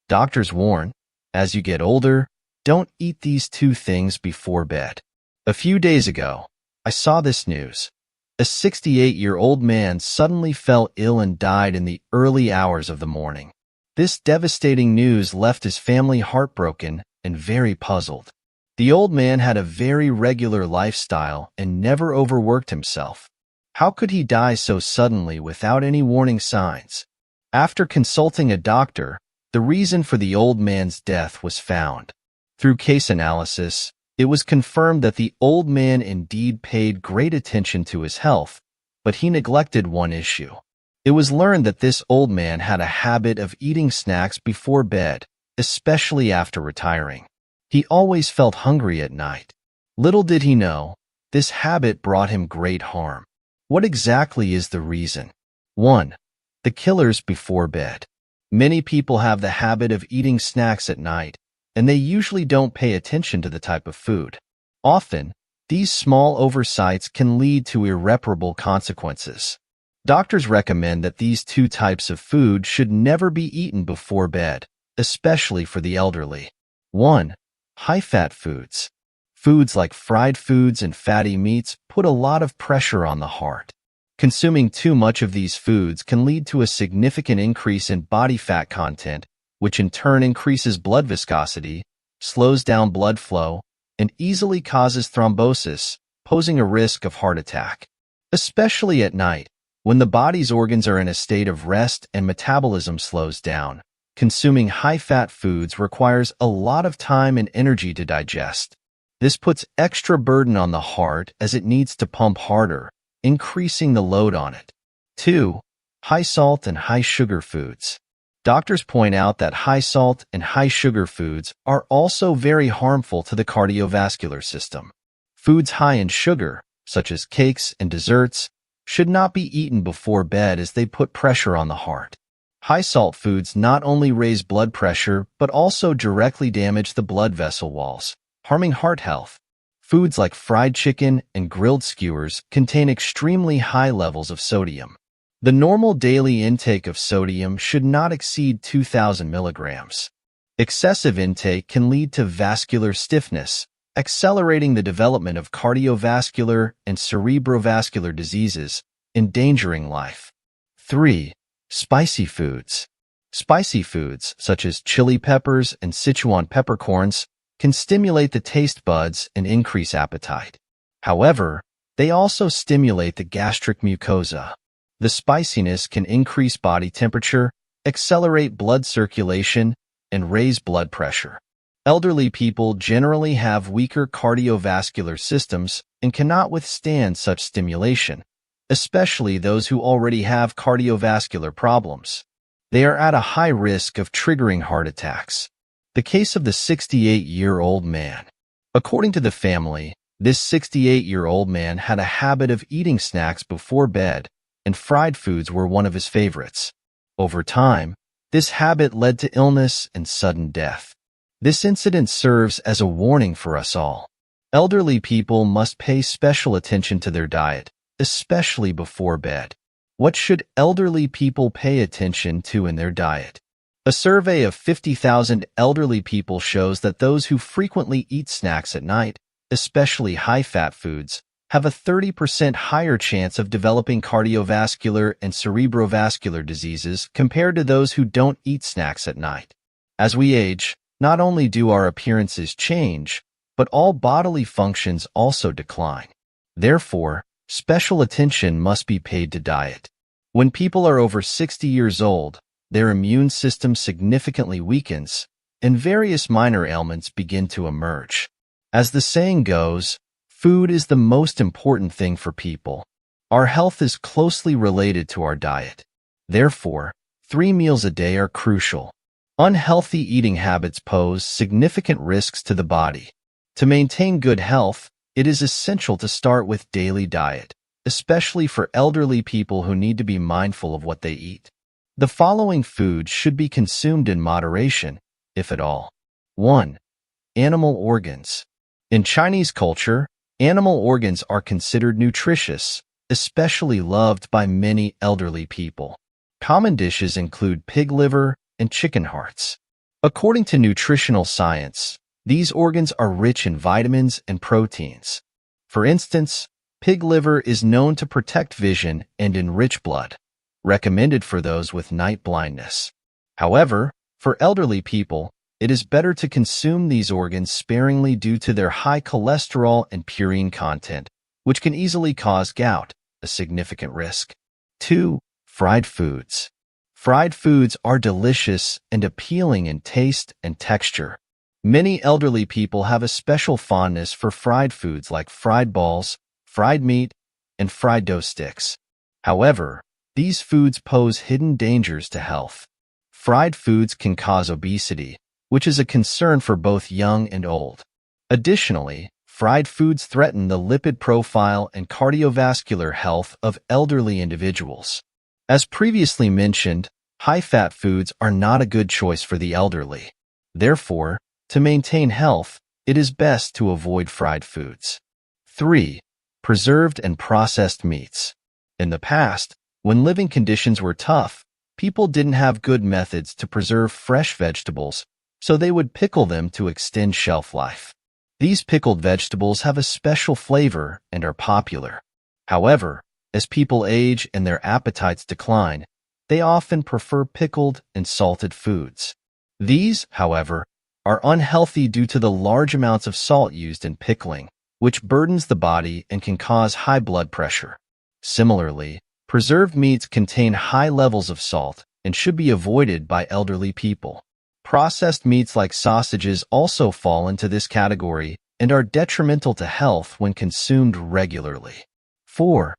Doctors warn, as you get older, don't eat these two things before bed. A few days ago, I saw this news. A 68-year-old man suddenly fell ill and died in the early hours of the morning. This devastating news left his family heartbroken and very puzzled. The old man had a very regular lifestyle and never overworked himself. How could he die so suddenly without any warning signs? After consulting a doctor, the reason for the old man's death was found. Through case analysis, it was confirmed that the old man indeed paid great attention to his health, but he neglected one issue. It was learned that this old man had a habit of eating snacks before bed, especially after retiring. He always felt hungry at night. Little did he know, this habit brought him great harm. What exactly is the reason? 1. The killers before bed. Many people have the habit of eating snacks at night, and they usually don't pay attention to the type of food. Often, these small oversights can lead to irreparable consequences. Doctors recommend that these two types of food should never be eaten before bed, especially for the elderly. 1. High-fat foods. Foods like fried foods and fatty meats put a lot of pressure on the heart. Consuming too much of these foods can lead to a significant increase in body fat content, which in turn increases blood viscosity, slows down blood flow, and easily causes thrombosis, posing a risk of heart attack. Especially at night, when the body's organs are in a state of rest and metabolism slows down, consuming high-fat foods requires a lot of time and energy to digest. This puts extra burden on the heart as it needs to pump harder, increasing the load on it. 2. High-salt and high-sugar foods. Doctors point out that high-salt and high-sugar foods are also very harmful to the cardiovascular system. Foods high in sugar, such as cakes and desserts, should not be eaten before bed as they put pressure on the heart. High-salt foods not only raise blood pressure but also directly damage the blood vessel walls, harming heart health. Foods like fried chicken and grilled skewers contain extremely high levels of sodium. The normal daily intake of sodium should not exceed 2,000 milligrams. Excessive intake can lead to vascular stiffness, accelerating the development of cardiovascular and cerebrovascular diseases, endangering life. 3. Spicy foods. Spicy foods, such as chili peppers and Sichuan peppercorns, can stimulate the taste buds and increase appetite. However, they also stimulate the gastric mucosa. The spiciness can increase body temperature, accelerate blood circulation, and raise blood pressure. Elderly people generally have weaker cardiovascular systems and cannot withstand such stimulation, especially those who already have cardiovascular problems. They are at a high risk of triggering heart attacks. The case of the 68-year-old man. According to the family, this 68-year-old man had a habit of eating snacks before bed, and fried foods were one of his favorites. Over time, this habit led to illness and sudden death. This incident serves as a warning for us all. Elderly people must pay special attention to their diet, especially before bed. What should elderly people pay attention to in their diet? A survey of 50,000 elderly people shows that those who frequently eat snacks at night, especially high-fat foods, have a 30% higher chance of developing cardiovascular and cerebrovascular diseases compared to those who don't eat snacks at night. As we age, not only do our appearances change, but all bodily functions also decline. Therefore, special attention must be paid to diet. When people are over 60 years old, their immune system significantly weakens, and various minor ailments begin to emerge. As the saying goes, food is the most important thing for people. Our health is closely related to our diet. Therefore, 3 meals a day are crucial. Unhealthy eating habits pose significant risks to the body. To maintain good health, it is essential to start with daily diet, especially for elderly people who need to be mindful of what they eat. The following foods should be consumed in moderation, if at all. 1. Animal organs. In Chinese culture, animal organs are considered nutritious, especially loved by many elderly people. Common dishes include pig liver and chicken hearts. According to nutritional science, these organs are rich in vitamins and proteins. For instance, pig liver is known to protect vision and enrich blood, recommended for those with night blindness. However, for elderly people, it is better to consume these organs sparingly due to their high cholesterol and purine content, which can easily cause gout, a significant risk. 2. Fried foods. Fried foods are delicious and appealing in taste and texture. Many elderly people have a special fondness for fried foods like fried balls, fried meat, and fried dough sticks. However, these foods pose hidden dangers to health. Fried foods can cause obesity, which is a concern for both young and old. Additionally, fried foods threaten the lipid profile and cardiovascular health of elderly individuals. As previously mentioned, high-fat foods are not a good choice for the elderly. Therefore, to maintain health, it is best to avoid fried foods. 3. Preserved and processed meats. In the past, when living conditions were tough, people didn't have good methods to preserve fresh vegetables, so they would pickle them to extend shelf life. These pickled vegetables have a special flavor and are popular. However, as people age and their appetites decline, they often prefer pickled and salted foods. These, however, are unhealthy due to the large amounts of salt used in pickling, which burdens the body and can cause high blood pressure. Similarly, preserved meats contain high levels of salt and should be avoided by elderly people. Processed meats like sausages also fall into this category and are detrimental to health when consumed regularly. 4.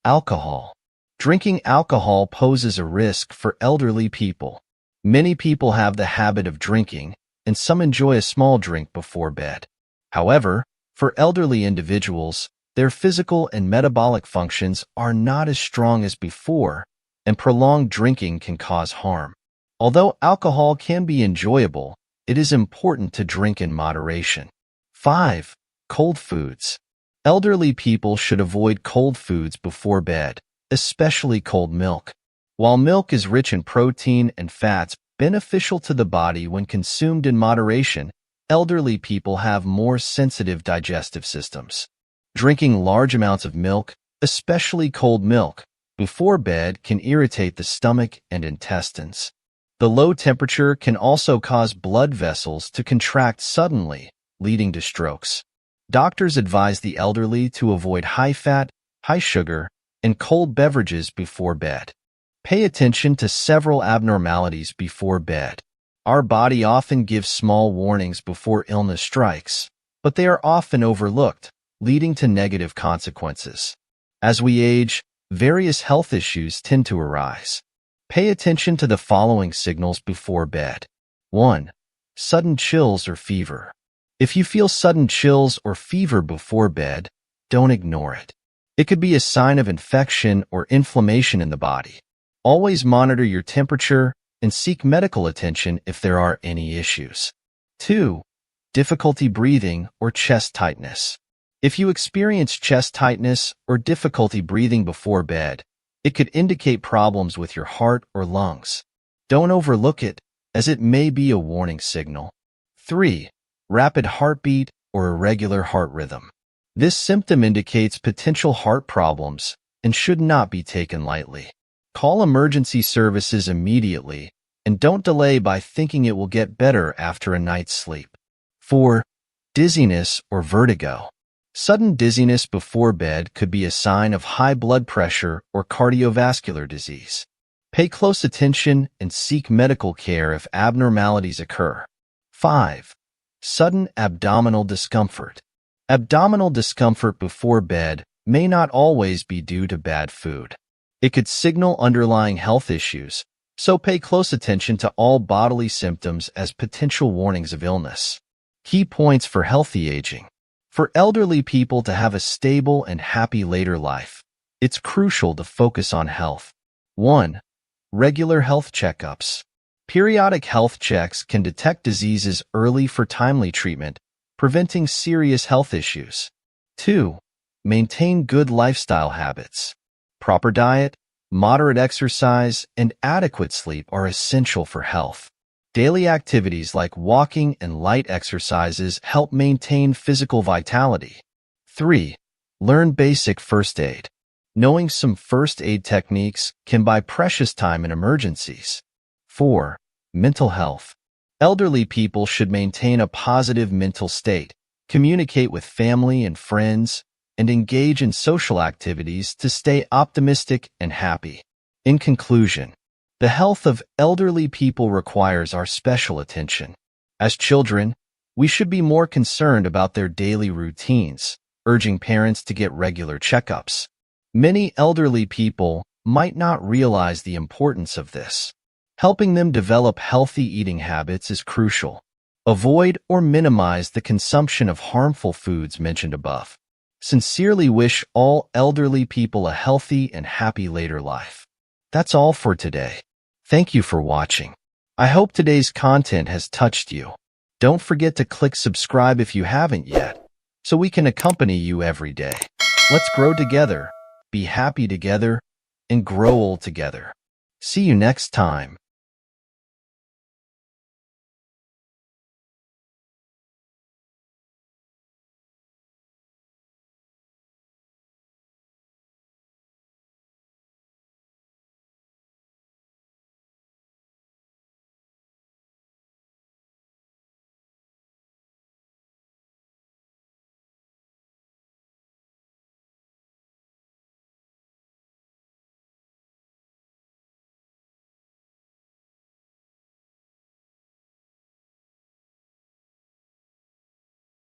Alcohol. Drinking alcohol poses a risk for elderly people. Many people have the habit of drinking, and some enjoy a small drink before bed. However, for elderly individuals, their physical and metabolic functions are not as strong as before, and prolonged drinking can cause harm. Although alcohol can be enjoyable, it is important to drink in moderation. 5. Cold foods. Elderly people should avoid cold foods before bed, especially cold milk. While milk is rich in protein and fats beneficial to the body when consumed in moderation, elderly people have more sensitive digestive systems. Drinking large amounts of milk, especially cold milk, before bed can irritate the stomach and intestines. The low temperature can also cause blood vessels to contract suddenly, leading to strokes. Doctors advise the elderly to avoid high-fat, high-sugar, and cold beverages before bed. Pay attention to several abnormalities before bed. Our body often gives small warnings before illness strikes, but they are often overlooked, leading to negative consequences. As we age, various health issues tend to arise. Pay attention to the following signals before bed. 1. Sudden chills or fever. If you feel sudden chills or fever before bed, don't ignore it. It could be a sign of infection or inflammation in the body. Always monitor your temperature and seek medical attention if there are any issues. 2. Difficulty breathing or chest tightness. If you experience chest tightness or difficulty breathing before bed, it could indicate problems with your heart or lungs. Don't overlook it, as it may be a warning signal. 3. Rapid heartbeat or irregular heart rhythm. This symptom indicates potential heart problems and should not be taken lightly. Call emergency services immediately and don't delay by thinking it will get better after a night's sleep. 4. Dizziness or vertigo. Sudden dizziness before bed could be a sign of high blood pressure or cardiovascular disease. Pay close attention and seek medical care if abnormalities occur. 5. Sudden abdominal discomfort. Abdominal discomfort before bed may not always be due to bad food. It could signal underlying health issues, so pay close attention to all bodily symptoms as potential warnings of illness. Key points for healthy aging. For elderly people to have a stable and happy later life, it's crucial to focus on health. 1. Regular health checkups. Periodic health checks can detect diseases early for timely treatment, preventing serious health issues. 2. Maintain good lifestyle habits. Proper diet, moderate exercise, and adequate sleep are essential for health. Daily activities like walking and light exercises help maintain physical vitality. 3. Learn basic first aid. Knowing some first aid techniques can buy precious time in emergencies. 4. Mental health. Elderly people should maintain a positive mental state, communicate with family and friends, and engage in social activities to stay optimistic and happy. In conclusion, the health of elderly people requires our special attention. As children, we should be more concerned about their daily routines, urging parents to get regular checkups. Many elderly people might not realize the importance of this. Helping them develop healthy eating habits is crucial. Avoid or minimize the consumption of harmful foods mentioned above. Sincerely wish all elderly people a healthy and happy later life. That's all for today. Thank you for watching. I hope today's content has touched you. Don't forget to click subscribe if you haven't yet, so we can accompany you every day. Let's grow together, be happy together, and grow old together. See you next time.